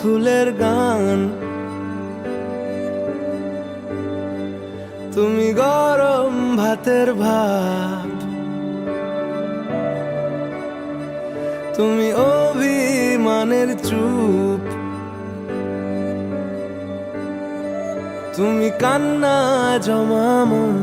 ফুলের গান, তুমি গরম ভাতের ভাত, তুমি অভিমানের চুপ, তুমি কান্না জমা মন।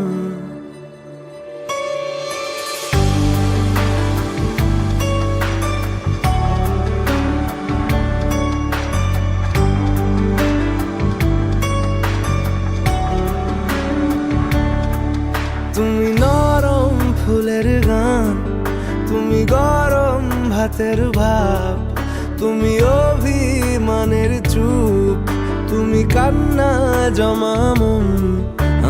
তুমি নরম ফুলের গান, তুমি গরম ভাতের ভাব, তুমি অভিমানের চুপ, তুমি কান্না জমা মন।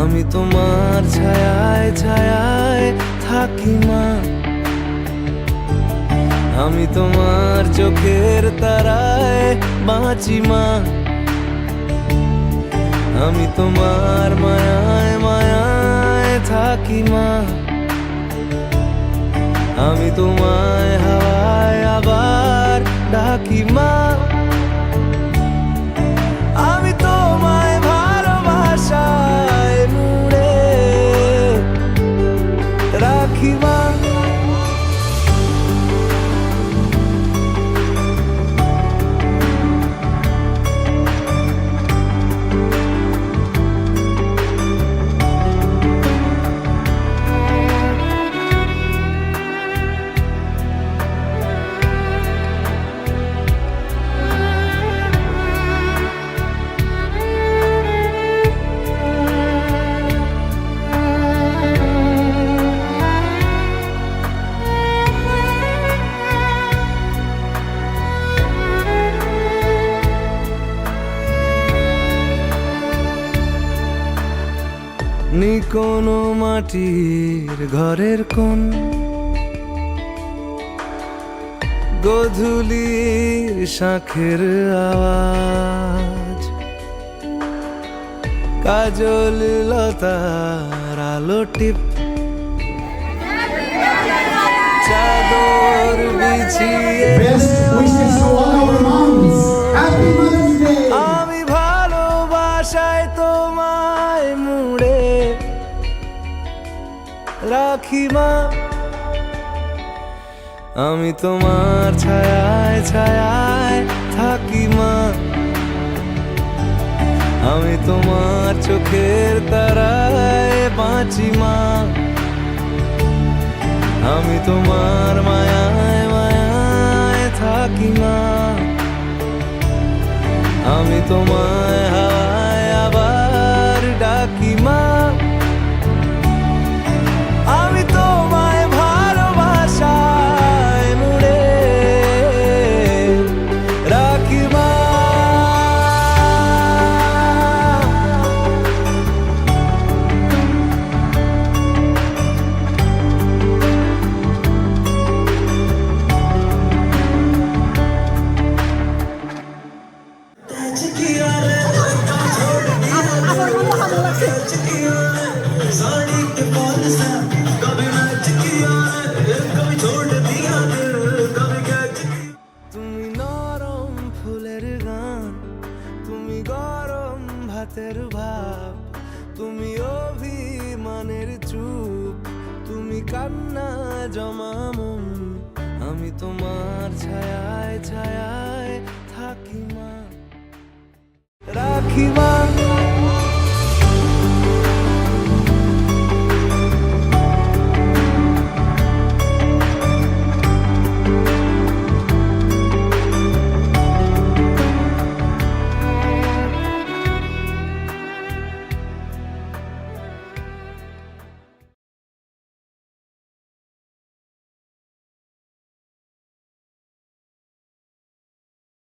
আমি তোমার ছায়ায় ছায়ায় থাকি মা, আমি তোমার চোখের তারায় বাঁচি মা, আমি তোমার মায়ায় মায়ায় থাকি মা, আমি তোমায় হাওয়ায় আবার ডাকি মা, আমি তোমায় ভালোবাসায় মুড়ে রাখি মা। নি কোনো মাটির ঘরের কোন গধূলির শাঁখের আওয়াজ, কাজল লতার আলো টিপ, চাদর বিছিয়ে আমি ভালোবাসায় তোমায় মুড়ে রাখি মা, আমি তোমার ছায়ায় ছায়ায় থাকি মা, আমি তোমার চোখের তারায় বাঁচি মা, আমি তোমার মায়ায় মায়ায় থাকি মা, আমি তোমায় হাওয়ায় আবার ডাকি মা, আমি তোমায় ভালোবাসায় মুড়ে রাখি মা। তুমি নরম ফুলের গান, তুমি গরম ভাতের ভাব, তুমি অভিমানের চুপ, তুমি কান্না জমা মন। আমি তোমার ছায়ায় ছায়ায় থাকি মা, রাখি মা।